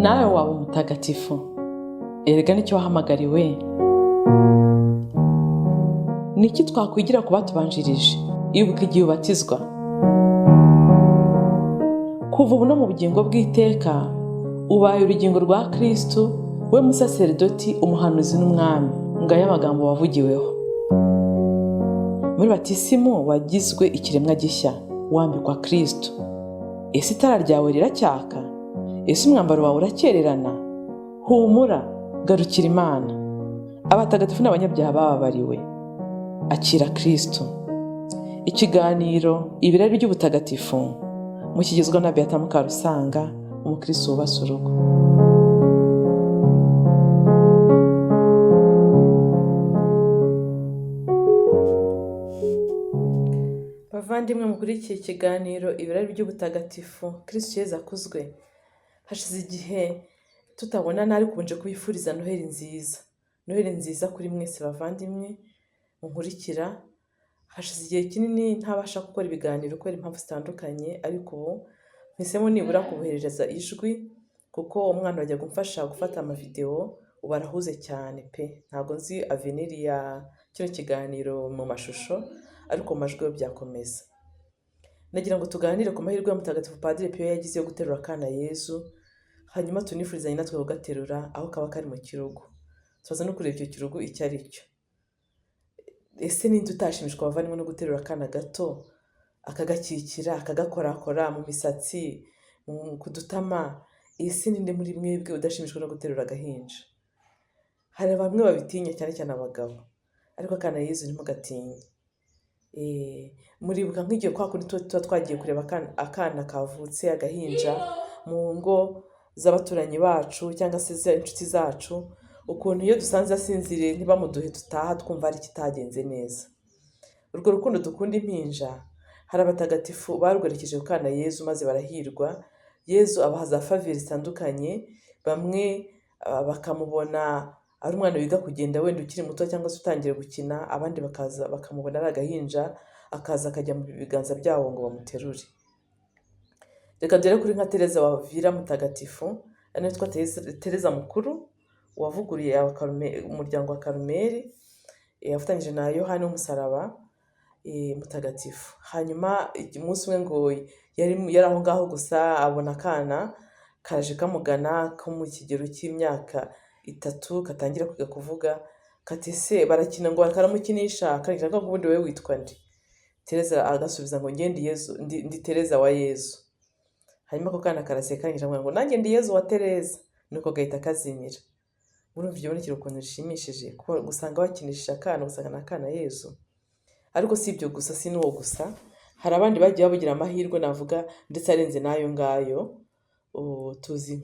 nawe waba umutagatifu. Erega nicyo wahamagariwe. Niki twakwigira ku batubanjirije? Ibuka igihe ubatizwa. Kuva ubu no mu bugingo bw'iteka ubaye urugingo rwa Kristo, we musaserdoti, umuhanuzi n'umwami. Ngaya amagambo wavugiweho. Muri batisimu wagizwe ikiremwa gishya, wambikwa Kristo. Ese itara ryawe riracyaka? Ese umwambaro wawe urakererana? Humura, garukira Imana. Abatagatifu n'abanyabyaha bababariwe. Akira Kristo. Ikiganiro ibirari by'ubutagatifu mukigizwa na Beata Mukarusanga, umukristo wubase urugo. Bavandimwe mukurikiye ikiganiro ibirari by'ubutagatifu, Kristo Yezu akuzwe. Hashize igihe tutabonana, ariko nje kubifuriza Noheli nziza. Noheli nziza kuri mwese bavandimwe munkurikira. Hashize igihe kinini ntabasha gukora ibiganiro kubera impamvu zitandukanye, ariko ubu mpisemo nibura kuboherereza ijwi, kuko umwana wajya kumfasha gufata amavideo ubu arahuze cyane pe. Ntabwo nzi avenir ya kino kiganiro mu mashusho, ariko mu majwi yo byakomeza. Nagira ngo tuganire ku mahirwe ya Mutagatifu Padiri Pio yagize yo guterura akana Yezu, hanyuma tunifurizanye natwe kugaterura aho kaba kari mu kirugu. Tubaza no kureba icyo kirugu icyo ari cyo. Ese ninde utashimishwa bavandimwe no guterura akana gato, akagakikira, akagakorakora mu misatsi, ku dutama? Ese ninde muri mwebwe udashimishwa no guterura agahinja? Hari bamwe babitinya, cyane cyane abagabo, ariko akana Yezu ntimugatinye. Muribuka nk'igihe kwa kundi tuba twagiye kureba akana kavutse, agahinja, mu ngo z'abaturanyi bacu cyangwa se inshuti zacu, ukuntu iyo dusanze asinziriye ntibamuduhe tutaha twumva ari kitagenze neza. Urwo rukundo dukunda impinja, hari abatagatifu barwerekeje ku kana Yezu maze barahirwa. Yezu abaha za faviri zitandukanye. Bamwe bakamubona ari umwana wiga kugenda wenda ukiri muto cyangwa se utangiye gukina, abandi bakamubona ari agahinja, akaza akajya mu biganza byabo ngo bamuterure. Reka dore kuri nka Tereza wa Vira mutagatifu, ari nawe twita Tereza mukuru, wavuguruye umuryango wa Karumeli, yafatanyije na Yohani w'umusaraba mutagatifu. Hanyuma umunsi umwe ngo yari aho ngaho gusa abona akana kaje kamugana ko mu kigero cy'imyaka 3 katangira kwiga kuvuga. Katese barakina ngo karamukinisha, kagira ngo ubundi wewe witwa nde? Tereza agasubiza ngo ndi Tereza wa Yezu. Hanyuma ko kana karaseka ngo nanjye ndi Yezu wa Tereza, nuko gahita kazimira. Urumva ibyo bonekera ukuntu bishimishije gusanga bakinisha akana, gusanga na akana Yezu. Ariko si ibyo gusa, si n'uwo gusa, hari abandi bagiye babugira amahirwe navuga ndetse arenze nayo ngayo. Tuzi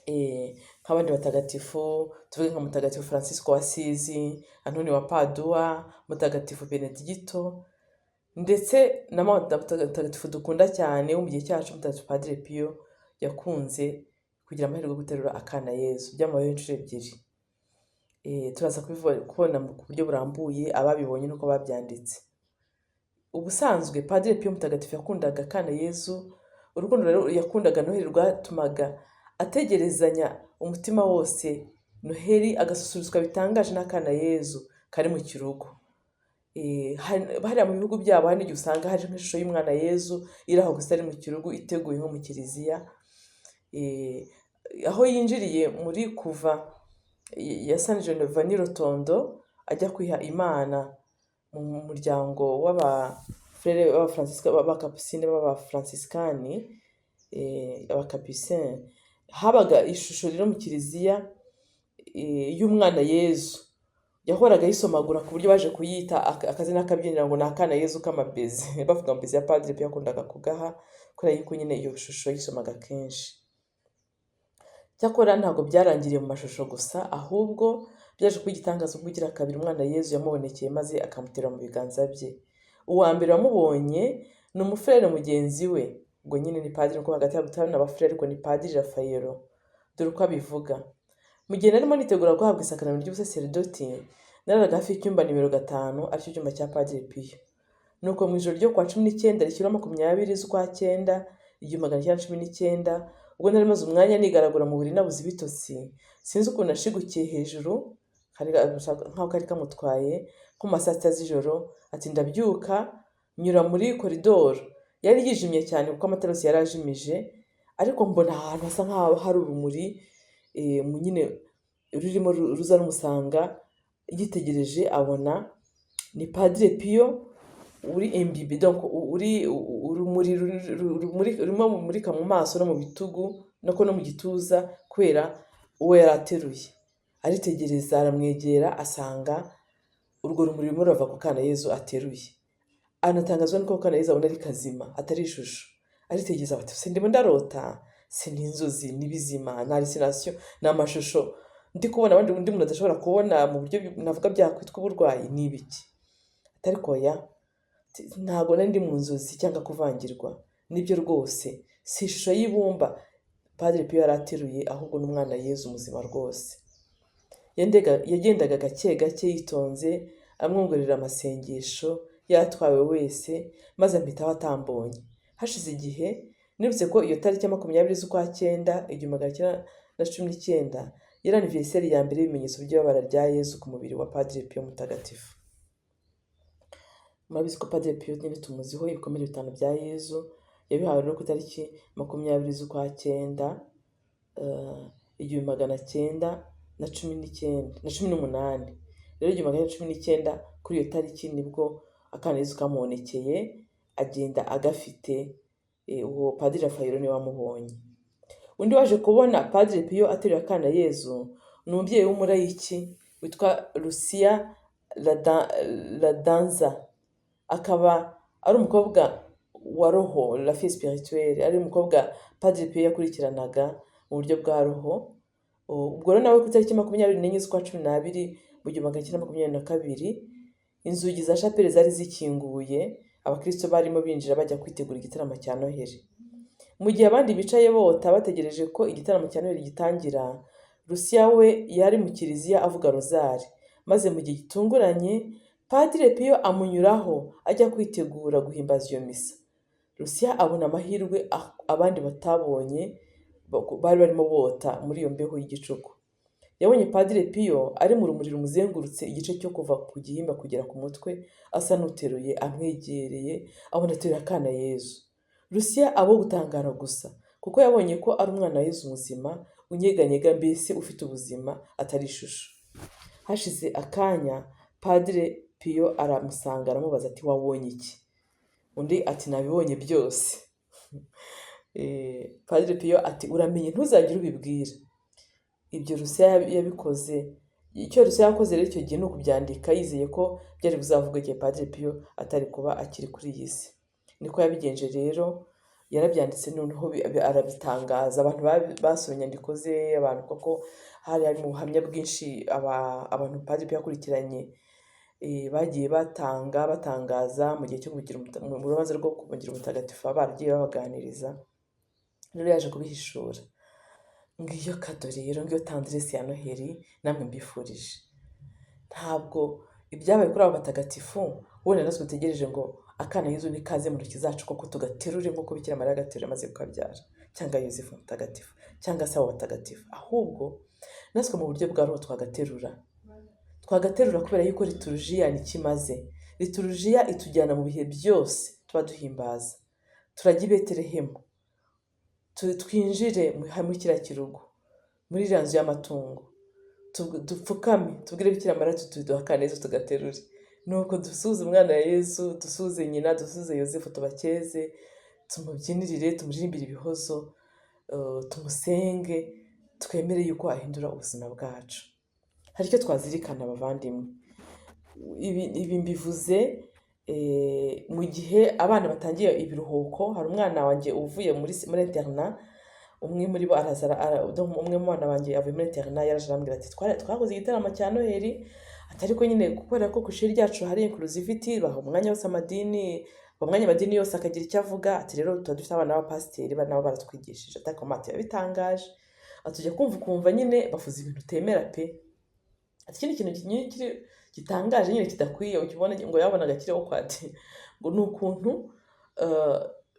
nk'abandi batagatifu, tuvuge nka Mutagatifu Francisco wa Asizi, Antoni wa Padua, Mutagatifu Benedicto, ndetse na mutagatifu dukunda cyane wo mu gihe cyacu, Mutagatifu Padiri Pio yakunze kugira amahirwe yo guterura akana Yezu, byamabaye inshuro ebyiri. Turaza kubona ku buryo burambuye ababibonye nuko babyanditse. Ubusanzwe Padiri Pio mutagatifu yakundaga akana Yezu. Urukundo rero yakundaga Noheli rwatumaga ategerezanya umutima wose Noheli, agasusuruswa bitangaje n'akana Yezu kari mu kirugo. Hariya mu bihugu byabo hari n'igihe usanga hari nk'ishusho y'umwana Yezu iri aho gusa ari mu kirugo, iteguye nko mu kiliziya. Aho yinjiriye muri kuva ya San Giovanni Rotondo ajya kwiha Imana mu muryango w'abafrere b'abakapucine b'abafransiskani, abakapucine, habaga ishusho rero mu kiliziya y'umwana Yezu. Yahoraga yisomagura ku buryo baje kuyita akazina kabyinira ngo ni akana Yezu k'amabezi, bavuga mbezi ya Padiri Pio yakundaga kugaha kubera yuko nyine iyo shusho yisomaga kenshi. Cyakora ntabwo byarangiriye mu mashusho gusa, ahubwo byaje kuba igitangaza ubwo ugira kabiri umwana Yezu yamubonekeye maze akamutera mu biganza bye. Uwa mbere wamubonye ni umufrere mugenzi we, ubwo nyine ni Padiri, kuko hagati y'abutari n'abafrere ariko ni Padiri Rafayero. Dore uko abivuga: mu gihe narimo nitegura guhabwa isakaramentu ry'ubusaserdoti, nararaga hafi y'icyumba nimero 5, aricyo cyumba cya Padiri Pio. Nuko mu ijoro ryo kwa 19 rishyira 20 z'ukwa 9 1919, ubwo nari maze umwanya nigaragura mu buriri nabuze ibitotsi, sinzi ukuntu nashigukiye hejuru nk'aho kari kamutwaye nko mu ma saa sita z'ijoro, ati ndabyuka nyura muri koridoro, yari yijimye cyane kuko amatara yose yari ajimije, ariko mbona ahantu hasa nk'aho hari urumuri nyine rurimo ruza rumusanga, yitegereje abona ni Padiri Pio uri imbibi, donc urumuri rurimo rumurika mu maso no mu bitugu no mu gituza kubera uwo yari ateruye. Aritegereza aramwegera asanga urwo rumuri rurimo rurava ku kana Yezu ateruye. Anatangazwa nuko kana Yezu abona ari kazima atari ishusho. Aritegereza ati se ndimo ndarota, se ni inzozi n'ibizima na hallucination n'amashusho ndi kubona abandi undi muntu adashobora kubona mu buryo navuga byakwitwa uburwayi ni ibiki? Atari koya ntago nari ndi mu nzozi cyangwa kuvangirwa, nibyo rwose si ishusho y'ibumba Padiri Pio yari ateruye, ahubwo n'umwana Yezu muzima rwose. Yagendaga gake gake yitonze amwongorera amasengesho yatwawe wese, maze ampitaho atambonye. Hashize igihe nibutse ko iyo tariki ya 20 z'ukwa cyenda 1919 yari anniversaire ya mbere y'ibimenyetso by'ibabara rya Yezu ku mubiri wa Padiri Pio mutagatifu. Murabizi ko Padiri Pio nyine tumuziho ibikomere 5 bya Yezu, yabihawe no ku tariki 20 z'ukwa cyenda 1918. Rero 1919 kuri iyo tariki nibwo akana Yezu kamubonekeye, agenda agafite, uwo Padiri Rafael niwe wamubonye. Undi waje kubona Padiri Pio ateruye akana Yezu ni umubyeyi w'umurayiki witwa Lucia Ladanza, akaba ari umukobwa wa roho, la fille spirituelle, ari umukobwa Padiri Pio yakurikiranaga mu buryo bwa roho. Ubwo rero nawe ku itariki 24 z'ukwa 12 mu 1922 inzugi za chapelle zari zikinguye, abakristo barimo binjira bajya kwitegura igitaramo cya Noheli. Mu gihe abandi bicaye bota bategereje ko igitaramo cya Noheli gitangira, Lucia we yari mu kiliziya avuga rozari, maze mu gihe gitunguranye Padiri Pio amunyuraho ajya kwitegura guhimbaza iyo misa. Lucia abona amahirwe abandi batabonye, bari barimo bota muri iyo mbeho y'igicuku. Yabonye Padiri Pio ari mu rumuri rumuzengurutse igice cyo kuva ku gihimba kugera ku mutwe, asa n'uteruye amwegereye, abona ateruye akana Yezu. Lucia abo gutangara gusa kuko yabonye ko ari umwana Yezu muzima unyeganyega, mbese ufite ubuzima atari ishusho. Hashize akanya Padiri Pio aramusanga aramubaza ati wabonye iki? Undi ati nabibonye byose. Padiri Pio ati uramenye ntuzagire ubibwira. Ibyo Lucia yabikoze, icyo Lucia yakoze rero icyo gihe ni ukubyandika yizeye ko byari buzavuga igihe Padiri Pio atari kuba akiri kuri iyi si. Niko yabigenje rero, yarabyanditse noneho arabitangaza. Abantu basomye inyandiko ze, abantu koko hari mu buhamya bwinshi abantu Padiri Pio yakurikiranye bagiye batangaza mu gihe cyo mu rubanza rwo kumugira umutagatifu, baragiye babaganiriza. Rero yaje kubihishura. Ngiyo kado rero, ngiyo tendresse ya Noheli namwe mbifurije. Ntabwo ibyabaye kuri abo batagatifu ubona natwe dutegereje ngo akana Yezu nikaze mu ntoki zacu koko tugaterure nk'uko Bikira Mariya agaterura amaze kukabyara, cyangwa Yosefu mutagatifu, cyangwa se abo batagatifu. Ahubwo natwe mu buryo bwa roho twagaterura kubera yuko liturujia ni kimaze. Liturujia itujyana mu bihe byose tuba duhimbaza. Turajya i Betelehemu, twinjire muri kiriya kirugo, muri iriya nzu y'amatungo, dupfukame tubwire Bikira Mariya tuduha akana Yezu tugaterure. Nuko dusuze umwana Yezu, dusuze nyina, dusuze Yosefu, tubakeze, tumubyinirire, tumuririmbire ibihozo, tumusenge, twemere yuko ahindura ubuzima bwacu. Hari icyo twazirikana abavandimwe. Ibi mbivuze mu gihe abana batangiye ibiruhuko. Hari umwana wanjye uvuye muri interna, umwe muri bo umwe mu bana banjye avuye muri interna, yaraje arambwira ati twakoze igitaramo cya Noheli, atari ko nyine kubera ko ku ishuri ryacu hari inclusivity, baha umwanya wose amadini yose akagira icyo avuga. Ati rero tuba dufite abana b'abapasiteri nabo baratwigishije. Atari komate yabitangaje, atujya kumva nyine bavuze ibintu utemera pe. Ati ikindi kintu gitangaje nyine kidakwiye ukibona ngo yabonaga kiriho kwati ngo ni ukuntu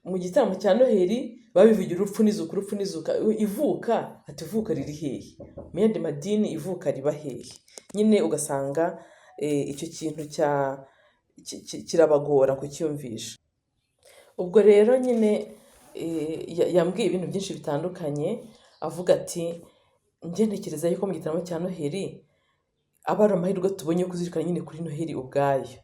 mu gitaramo cya noheli babivugira urupfu n'izuka, urupfu n'izuka. Ivuka, ati ivuka riri hehe? Mu yandi madini ivuka riba hehe? Nyine ugasanga icyo kintu kirabagora kucyumvisha. Ubwo rero nyine yambwiye ibintu byinshi bitandukanye, avuga ati njye ntekereza yuko mu gitaramo cya noheli aba ari amahirwe tubonye yo kuzirikana nyine kuri noheli ubwayo,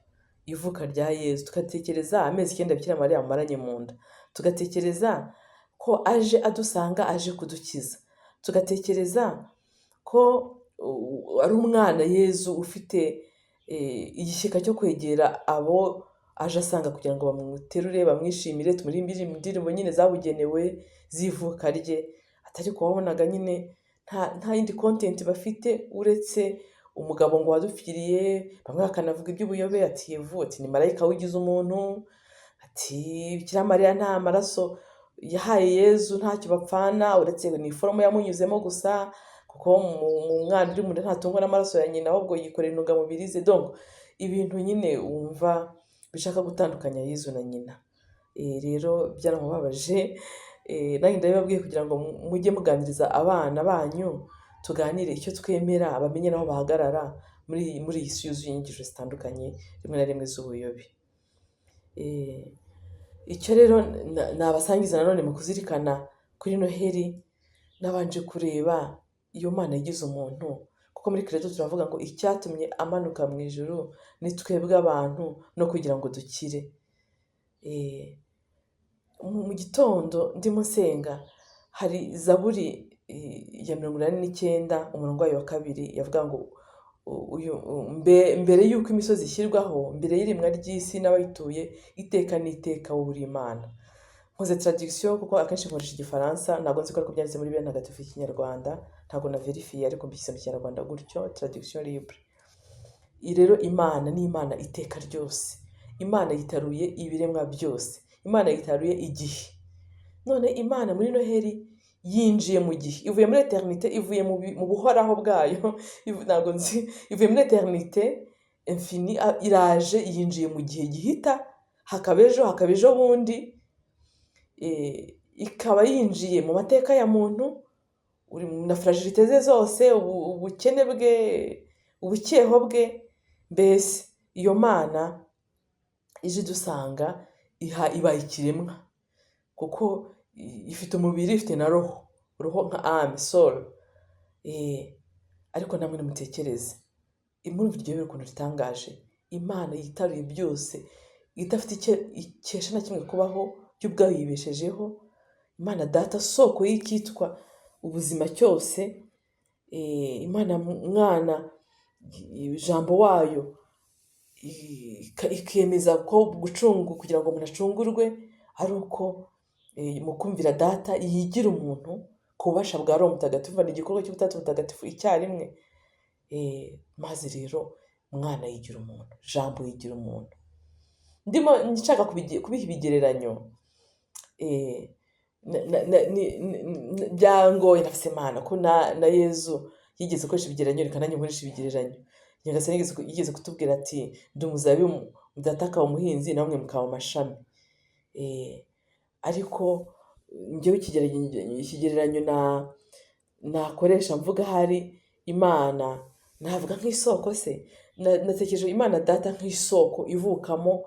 ivuka rya Yezu, tugatekereza amezi 9 Bikira Mariya amaranye mu nda, tugatekereza ko aje adusanga, aje kudukiza, tugatekereza ko ari umwana Yezu ufite igishyika cyo kwegera abo aje asanga kugira ngo bamuterure, bamwishimire, tumurimbire indirimbo nyine zabugenewe z'ivuka rye. Atari ko wabonaga nyine nta yindi content bafite uretse umugabo ngo wadupfiriye, bamwe bakanavuga iby'ubuyobe, ati yevu, ati ni marayika wigize umuntu, ati Bikira Mariya nta maraso yahaye Yezu, ntacyo bapfana uretse ni iforomo yamunyuzemo gusa, kuko mu mwana uri mu nda ntatungwa n'amaraso ya nyina, ahubwo yikorera intungamubiri ze. Donc ibintu nyine wumva bishaka gutandukanya Yezu na nyina. Rero byaramubabaje, nanjye ndabibabwiye kugira ngo mujye muganiriza abana banyu, tuganire icyo twemera, bamenye n'aho bahagarara muri iyi si yuzuye inyigisho zitandukanye rimwe na rimwe z'ubuyobe. Icyo rero nabasangiza nanone mu kuzirikana kuri noheli, nabanje kureba iyo Mana yagize umuntu, kuko muri Credo turavuga ngo icyatumye amanuka mu ijuru ni twebwe abantu no kugira ngo dukire. Mu gitondo ndimo nsenga, hari Zaburi ya 89 umurongo wayo wa 2 yavuga ngo mbere y'uko imisozi ishyirwaho, mbere y'iremwa ry'isi n'abayituye, iteka n'iteka wowe uri Imana. Nkoze traduction kuko akenshi nkoresha igifaransa, ntabwo nzi ko ariko byanditse muri Bibiliya ntagatifu y'Ikinyarwanda, ntabwo na verifiye, ariko mbishyize mu Kinyarwanda gutyo, traduction libre. Rero Imana ni Imana iteka ryose, Imana yitaruye ibiremwa byose, Imana yitaruye igihe. None Imana muri noheli yinjiye mu gihe, ivuye muri eternite, ivuye mu buhoraho bwayo, ntabwo nzi, ivuye muri eternite infini, iraje yinjiye mu gihe gihita, hakaba ejo bundi, ikaba yinjiye mu mateka ya muntu, na fragilité ze zose, ubukene bwe, ubucyeho bwe. Mbese iyo Mana ije dusanga ibaye ikiremwa, kuko ifite umubiri, ifite na roho nka âme, soul. Ariko namwe nimutekereze, impamvu iryo ukuntu ritangaje, Imana yitaruye byose, idafite ikesha na kimwe kubaho, by'ubwayo yibeshejeho. Imana Data, soko y'ikitwa ubuzima cyose, Imana Mwana, ijambo wayo, ikemeza ko kugira ngo umuntu acungurwe ari uko mu kumvira Data yigira umuntu ku bubasha bwa Roho Mutagatifu. Ni igikorwa cy'ubutatu butagatifu icyarimwe. Maze rero Mwana yigira umuntu, Jambo yigira umuntu. Ndimo nshaka kubiha ibigereranyo, byangoye nafise Imana ko na Yezu yigeze gukoresha ibigereranyo, reka nanjye nkoresha ibigereranyo. Nyagasani yigeze kutubwira ati ndi umuzabibu, Data akaba umuhinzi, namwe mukaba amashami. Ariko njyewe ikigereranyo nakoresha mvuga hari Imana, navuga nk'isoko se. Natekereje Imana Data nk'isoko ivukamo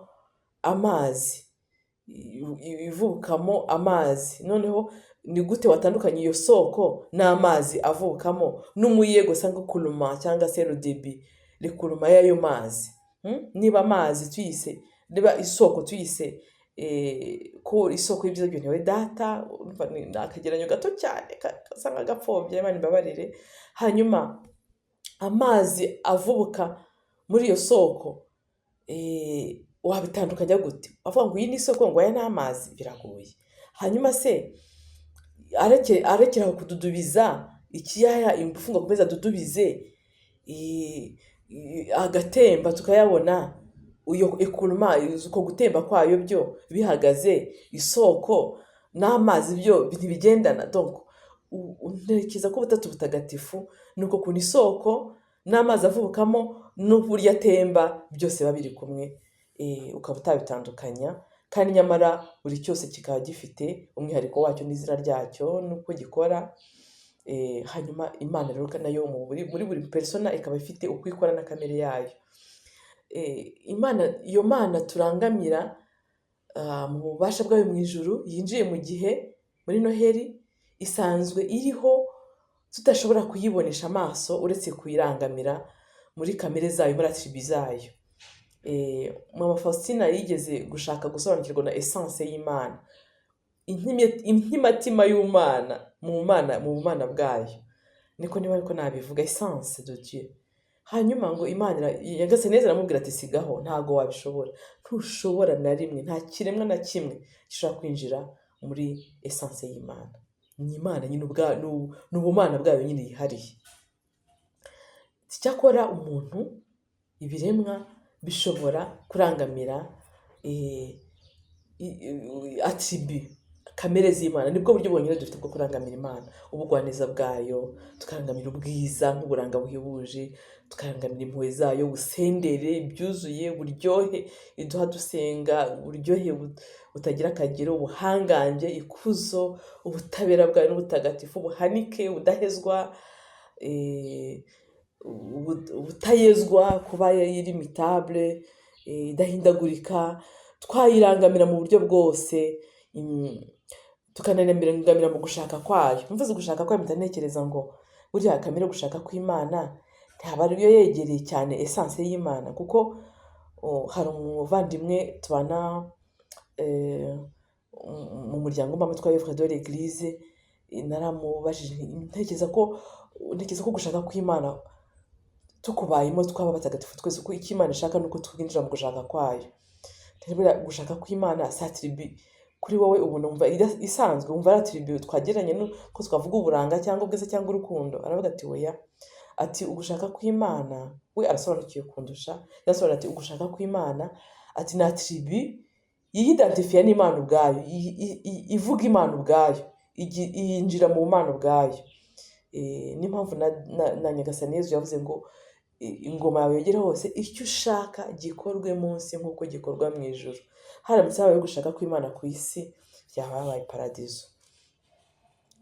amazi, noneho ni gute watandukanye iyo soko n'amazi avukamo n'umuyego cyangwa kuruma cyangwa se rudebi rikuruma y'ayo mazi? Niba amazi tuyise, niba isoko tuyise ko isoko y'ibyiza byose Data, ni akageranyo gato cyane kasa nk'agapfobya, Imana imbabarire. Hanyuma amazi avubuka muri iyo soko, wabitandukanya gute? Avuga ngo iyi ni isoko, ngo aya ni amazi, biragoye. Hanyuma se arekera kududubiza ikiyaya, imbufu ngo akomeze adudubize, agatemba tukayabona, uyo ekuruma, uko gutemba kwayo byo bihagaze, isoko n'amazi byo ntibigendana. Donc ntekereza ko ubutatu butagatifu nuko kuna isoko n'amazi avukamo n'uburyo atemba byose babiri kumwe, ukaba utabitandukanya. kandi nyamara buri cyose kikaba gifite umwihariko wacyo n'izina ryacyo n'uko gikora. Hanyuma Imana rero nayo muri buri persona ikaba ifite uko ikora na kamere yayo. Iyo Mana turangamira mu bubasha bwayo mu ijuru, yinjiye mu gihe muri Noheli, isanzwe iriho tudashobora kuyibonesha amaso uretse kuyirangamira muri kamere zayo, muri attribut zayo. Mama Faustina yigeze gushaka gusobanukirwa na essence y'Imana, intimatima y'Imana mu bumana bwayo, niko niba ariko nabivuga, essence de Dieu. Hanyuma ngo Imana yagase neza aramubwira ati sigaho, ntago wabishobora, ntushobora na rimwe, nta kiremwa na kimwe gishobora kwinjira muri essence y'Imana. Ni Imana nyine ni ubumana bwayo nyine yihariye. Cyakora umuntu, ibiremwa bishobora kurangamira attribut, kamere z'Imana. Nibwo buryo bwonyine dufite bwo kurangamira Imana, ubugwaneza bwayo, tukarangamira ubwiza nk'uburanga buhebuje, tukarangamira impuhwe zayo, ubusendere, ibyuzuye, uburyohe iduha dusenga, uburyohe butagira akagero, ubuhangange, ikuzo, ubutabera bwayo n'ubutagatifu, ubuhanike, ubudahezwa, ubutayezwa, kuba irimitable, idahindagurika. Twayirangamira mu buryo bwose, tukanarangamira mu gushaka kwayo. Mvuze gushaka kwayo mutanekereza ngo burya kamere gushaka kw'Imana ntaba ariyo yegereye cyane essence y'Imana, kuko hari umuvandimwe tubana mu muryango mbamo twaye frère de l'église, naramubajije ntekereza ko gushaka kw'Imana tukubayemo twaba batagatifu twese, ko icyo Imana ishaka nuko twinjira mu gushaka kwayo. Gushaka kw'Imana si attribut kuri wowe ubu numva isanzwe, wumva ari attribut twageranye nuko twavuga uburanga cyangwa ubwiza cyangwa urukundo. Aravuga ati oya, ati ugushaka kw'Imana, we arasobanukiwe kundusha, yasobanura ati ugushaka kw'Imana ati ni attribut yiyidentifia n'Imana ubwayo, ivuga Imana ubwayo, yinjira mu Mana ubwayo. Niyo mpamvu na Nyagasani Yezu yavuze ngo ingoma yawe yegere hose, icyo ushaka gikorwe munsi nk'uko gikorwa mu ijuru. Haramutse habayeho gushaka kw'Imana ku isi, byaba habaye paradizo.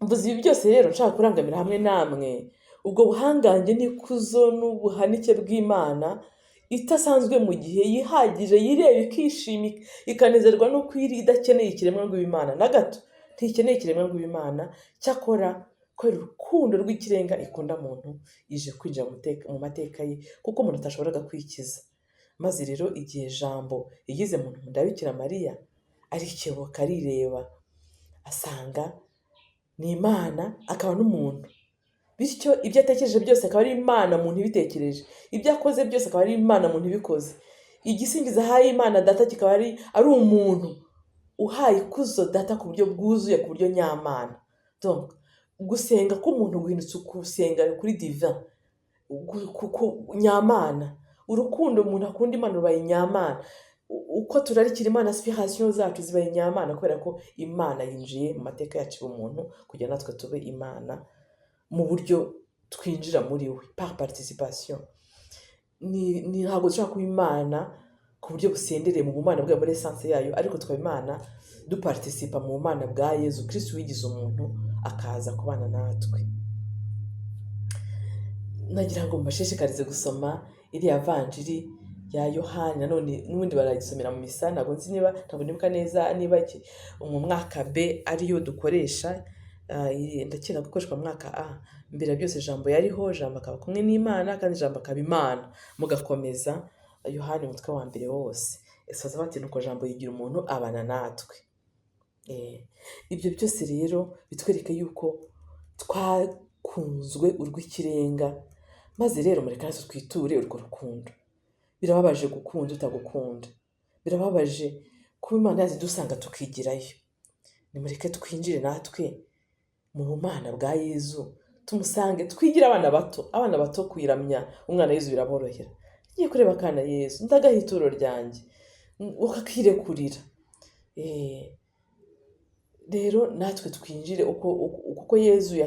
Mvuze ibi byose rero nshaka kurangamira hamwe namwe ubwo buhangange n'ikuzo n'ubuhanike bw'Imana itasanzwe mu gihe yihagije, yireba, ikishima, ikanezerwa no kwiri, idakeneye ikiremwa rw'Imana na gato, ntikeneye ikiremwa rw'Imana. Cyakora kubera urukundo rw'ikirenga ikunda muntu, ije kwinjira mu mateka ye, kuko umuntu atashoboraga kwikiza. Maze rero igihe Jambo yigize muntu mu nda ya Bikira Mariya, arikebuka, arireba, asanga ni Imana akaba n'umuntu, bityo ibyo atekereje byose akaba ari Imana muntu ibitekereje, ibyo akoze byose akaba ari Imana muntu ibikoze. Igisingiza ahaye Imana Data kikaba ari umuntu uhaye ikuzo Data ku buryo bwuzuye, ku buryo nyamana. Donc gusenga k'umuntu guhindutse gusenga kuri divin, nyamana. Urukundo umuntu akunda Imana rubaye nyamana, uko turarikira Imana aspiration zacu zibaye nyamana, kubera ko Imana yinjiye mu mateka yacu umuntu, kugira natwe tube Imana mu buryo twinjira muri we par participation. Ntabwo dushobora kuba Imana ku buryo busendereye mu bumana bwayo muri essence yayo, ariko tukaba Imana duparticipa mu bumana bwa Yezu Kristo wigize umuntu akaza kubana natwe. Nagira ngo mbashishikarize gusoma iriya vanjiri ya Yohani, nanone n'ubundi baragisomera mu misa. Ntabwo nibuka neza niba mu mwaka B ariyo dukoresha, ndakeka gukoreshwa mu mwaka A. Mbere byose Jambo yariho, Jambo akaba kumwe n'Imana, kandi Jambo akaba Imana, mugakomeza Yohani umutwe wa mbere wose. Esoza bati nuko Jambo yigira umuntu abana natwe. Ibyo byose rero bitwereka yuko twakunzwe urw'ikirenga, maze rero mureka natwe twiture urwo rukundo. Birababaje gukunda utagukunda, birababaje kuba Imana yazidusanga tukigirayo. Nimureke twinjire natwe mu bumana bwa Yezu, tumusange, twigire abana bato kwiramya umwana Yezu biraborohera. Ngiye kureba akana Yezu, ndagaha ituro ryanjye, ukakirekurira. Rero natwe twinjire uko Yezu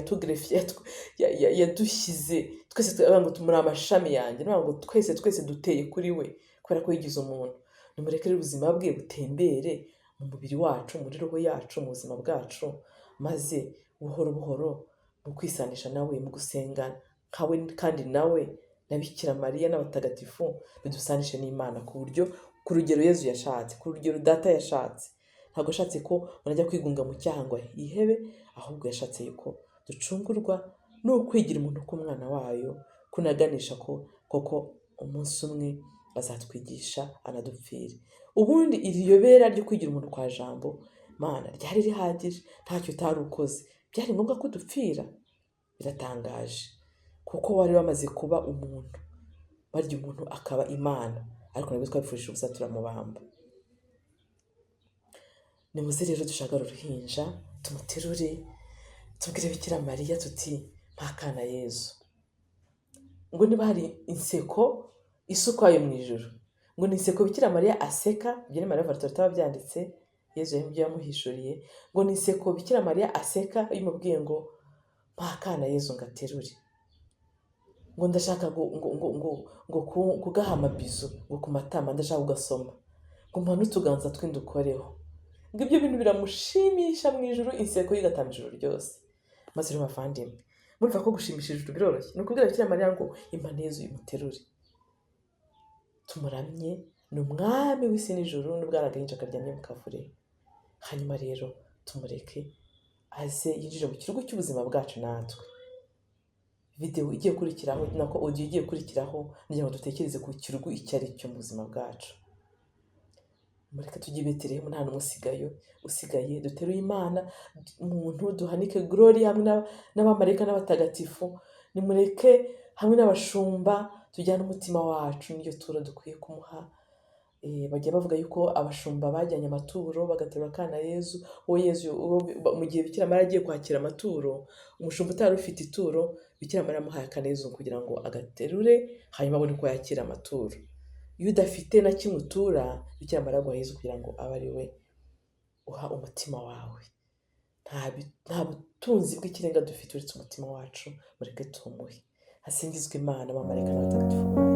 yadushyize twese, ngo tumuri amashami yanjye, ngo twese duteye kuri we, kubera ko yigize umuntu. Nimureke rero ubuzima bwe butembere mu mubiri wacu, muri roho yacu, mu buzima bwacu, maze buhoro buhoro mu kwisanisha nawe, mu gusenga nkawe kandi nawe na Bikira Mariya n'abatagatifu bidusanishe n'Imana ku rugero Yezu yashatse, ku rugero Data yashatse. Ntabwo yashatse ko umuntu ajya kwigunga mu cyaha ngo yihebe, ahubwo yashatse yuko ducungurwa no kwigira umuntu k'umwana wayo, kunaganisha ko koko umunsi umwe azatwigisha anadupfire. Ubundi iri yobera ryo kwigira umuntu kwa Jambo Mana ryari rihagije, ntacyo utari ukoze, byari ngombwa ko dupfira? Biratangaje kuko wari wamaze kuba umuntu, barya umuntu akaba Imana, ariko nabwo twabifurije ubusa turamubamba. Nimuze rero dushagare uruhinja, tumuterure, tubwire Bikira Mariya tuti mpakana Yezu. Ngo niba hari inseko isukwayo mu ijuru, ngo ni inseko Bikira Mariya aseka, ibyo ni Mariya Valentin bitaba byanditse, Yezu ibyo yamuhishuriye, ngo ni inseko Bikira Mariya aseka yimubwiye ngo mpakana Yezu ngaterure. Ngo ndashaka ngo kugaha amabizu, ngo ku matama ndashaka kugasoma, ngo mpane utuganza tw'indukoreho. Ngo ibyo bintu biramushimisha mu ijuru, inseko yigatama ijuru ryose. Maze rero bavandimwe, murumva ko gushimisha ijuru biroroshye. Ni ukubwira Bikira Mariya ngo impane Yezu imuterure, tumuramye, ni umwami w'isi n'ijuru, n'ubwo ari agahinja karyamye mu kavure. Hanyuma rero tumureke aze yinjire mu kirugu cy'ubuzima bwacu natwe. Video igiye kurikiraho, nako audio igiye kurikiraho, ngira ngo dutekereze ku kirugu icyo ari cyo mu buzima bwacu. Mureke tujye i Betelehemu, nta n'umwe usigaye, duteruye Imana, umuntu duhanike glory hamwe n'abamarayika n'abatagatifu. Nimureke hamwe n'abashumba tujyane umutima wacu, niyo turo dukwiye kumuha. Bajya bavuga yuko abashumba bajyanye amaturo bagaterura akana Yezu. Mu gihe Bikira Mariya agiye kwakira amaturo, umushumba utari ufite ituro, Bikira Mariya amuhaye akana Yezu kugira ngo agaterure, hanyuma abone ko yakira amaturo. Iyo udafite na kimwe utura, Bikira Mariya aguha Yezu kugira ngo abe ari we uha umutima wawe. Nta butunzi bw'ikirenga dufite uretse umutima wacu, mureke tumuhe. Hasingizwe Imana, abamarayika n'abatagatifu.